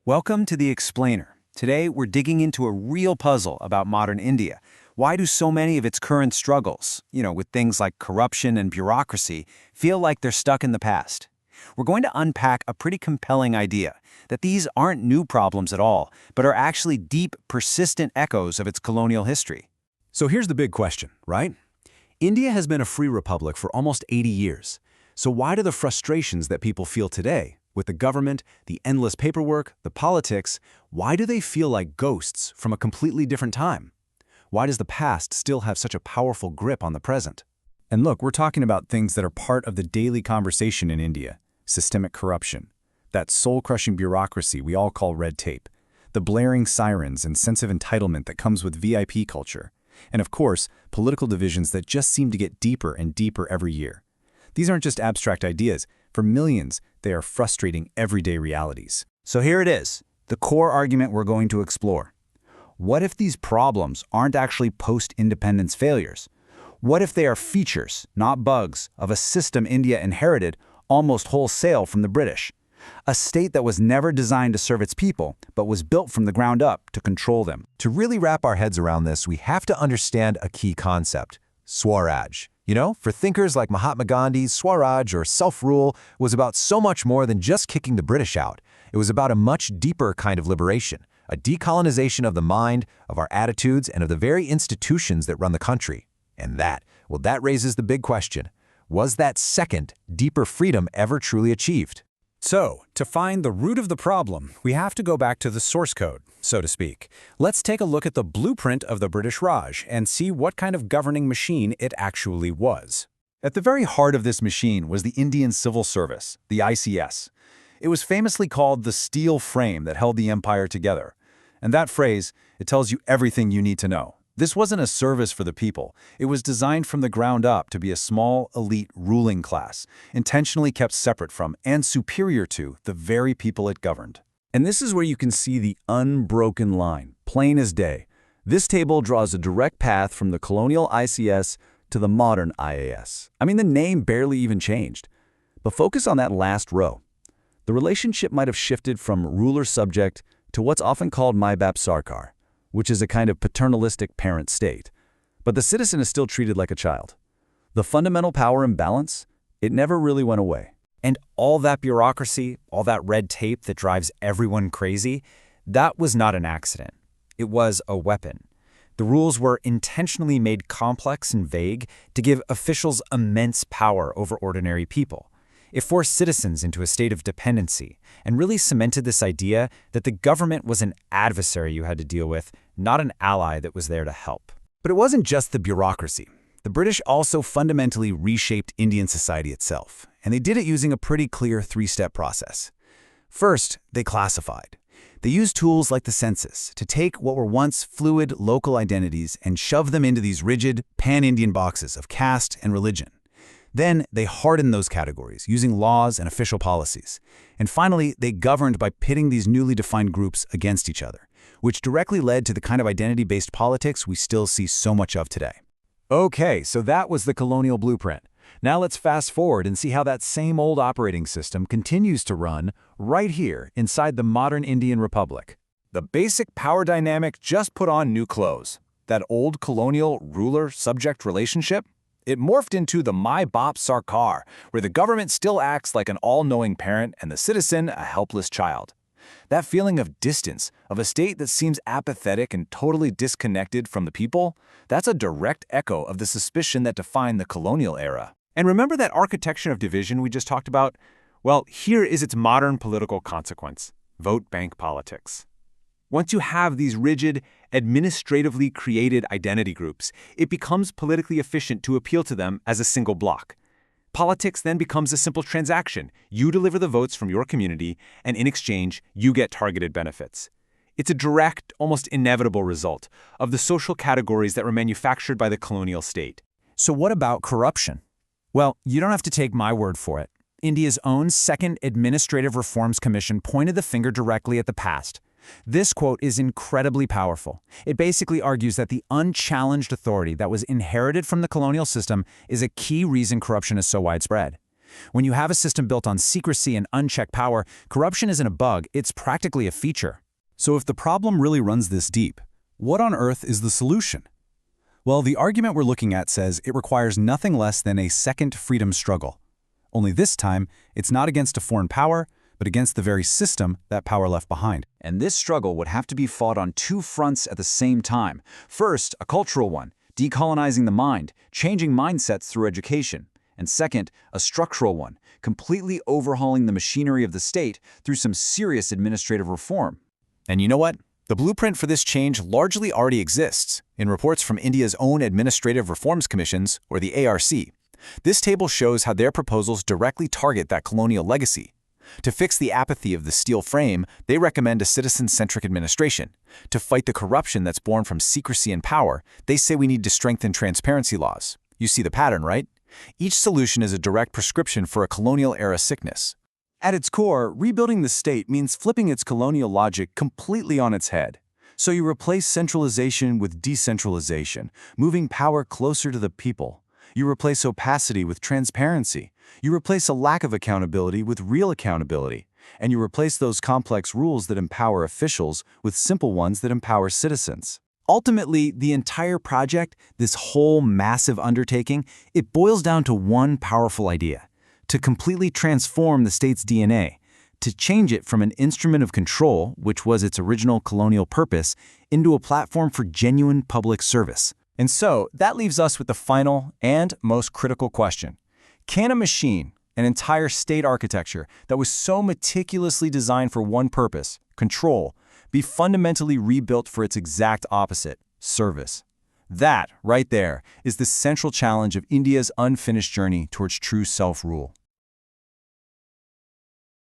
Welcome to The Explainer. Today, we're digging into a real puzzle about modern India. Why do so many of its current struggles, with things like corruption and bureaucracy, feel like they're stuck in the past? We're going to unpack a pretty compelling idea, that these aren't new problems at all, but are actually deep, persistent echoes of its colonial history. So here's the big question, right? India has been a free republic for almost 80 years. So why do the frustrations that people feel today, with the government, the endless paperwork, the politics, why do they feel like ghosts from a completely different time? Why does the past still have such a powerful grip on the present? And look, we're talking about things that are part of the daily conversation in India. Systemic corruption, that soul-crushing bureaucracy we all call red tape, the blaring sirens and sense of entitlement that comes with VIP culture, and of course, political divisions that just seem to get deeper and deeper every year. These aren't just abstract ideas. For millions, they are frustrating everyday realities. So here it is, the core argument we're going to explore. What if these problems aren't actually post-independence failures? What if they are features, not bugs, of a system India inherited almost wholesale from the British? A state that was never designed to serve its people, but was built from the ground up to control them. To really wrap our heads around this, we have to understand a key concept: Swaraj. For thinkers like Mahatma Gandhi, Swaraj, or self-rule, was about so much more than just kicking the British out. It was about a much deeper kind of liberation, a decolonization of the mind, of our attitudes, and of the very institutions that run the country. And that raises the big question. Was that second, deeper freedom ever truly achieved? So, to find the root of the problem, we have to go back to the source code, so to speak. Let's take a look at the blueprint of the British Raj and see what kind of governing machine it actually was. At the very heart of this machine was the Indian Civil Service, the ICS. It was famously called the steel frame that held the empire together. And that phrase, it tells you everything you need to know. This wasn't a service for the people. It was designed from the ground up to be a small, elite ruling class, intentionally kept separate from and superior to the very people it governed. And this is where you can see the unbroken line, plain as day. This table draws a direct path from the colonial ICS to the modern IAS. I mean, the name barely even changed. But focus on that last row. The relationship might have shifted from ruler-subject to what's often called Mai-Bap Sarkar, which is a kind of paternalistic parent state. But the citizen is still treated like a child. The fundamental power imbalance, it never really went away. And all that bureaucracy, all that red tape that drives everyone crazy, that was not an accident. It was a weapon. The rules were intentionally made complex and vague to give officials immense power over ordinary people. It forced citizens into a state of dependency and really cemented this idea that the government was an adversary you had to deal with, not an ally that was there to help. But it wasn't just the bureaucracy. The British also fundamentally reshaped Indian society itself, and they did it using a pretty clear three-step process. First, they classified. They used tools like the census to take what were once fluid local identities and shove them into these rigid, pan-Indian boxes of caste and religion. Then they hardened those categories using laws and official policies. And finally, they governed by pitting these newly defined groups against each other, which directly led to the kind of identity-based politics we still see so much of today. Okay, so that was the colonial blueprint. Now let's fast forward and see how that same old operating system continues to run right here inside the modern Indian Republic. The basic power dynamic just put on new clothes. That old colonial ruler-subject relationship, it morphed into the Mai-Bap Sarkar, where the government still acts like an all-knowing parent and the citizen a helpless child. That feeling of distance, of a state that seems apathetic and totally disconnected from the people, that's a direct echo of the suspicion that defined the colonial era. And remember that architecture of division we just talked about? Well, here is its modern political consequence: vote bank politics. Once you have these rigid, administratively created identity groups, it becomes politically efficient to appeal to them as a single block. Politics then becomes a simple transaction. You deliver the votes from your community, and in exchange, you get targeted benefits. It's a direct, almost inevitable result of the social categories that were manufactured by the colonial state. So what about corruption? Well, you don't have to take my word for it. India's own Second Administrative Reforms Commission pointed the finger directly at the past. This quote is incredibly powerful. It basically argues that the unchallenged authority that was inherited from the colonial system is a key reason corruption is so widespread. When you have a system built on secrecy and unchecked power, corruption isn't a bug, it's practically a feature. So if the problem really runs this deep, what on earth is the solution? Well, the argument we're looking at says it requires nothing less than a second freedom struggle. Only this time, it's not against a foreign power, but against the very system that power left behind. And this struggle would have to be fought on two fronts at the same time. First, a cultural one, decolonizing the mind, changing mindsets through education. And second, a structural one, completely overhauling the machinery of the state through some serious administrative reform. And you know what? The blueprint for this change largely already exists in reports from India's own Administrative Reforms Commissions, or the ARC. This table shows how their proposals directly target that colonial legacy. To fix the apathy of the steel frame, they recommend a citizen-centric administration. To fight the corruption that's born from secrecy and power, they say we need to strengthen transparency laws. You see the pattern, right? Each solution is a direct prescription for a colonial-era sickness. At its core, rebuilding the state means flipping its colonial logic completely on its head. So you replace centralization with decentralization, moving power closer to the people. You replace opacity with transparency. You replace a lack of accountability with real accountability. And you replace those complex rules that empower officials with simple ones that empower citizens. Ultimately, the entire project, this whole massive undertaking, it boils down to one powerful idea: to completely transform the state's DNA, to change it from an instrument of control, which was its original colonial purpose, into a platform for genuine public service. And so, that leaves us with the final and most critical question. Can a machine, an entire state architecture that was so meticulously designed for one purpose, control, be fundamentally rebuilt for its exact opposite, service? That, right there, is the central challenge of India's unfinished journey towards true self-rule.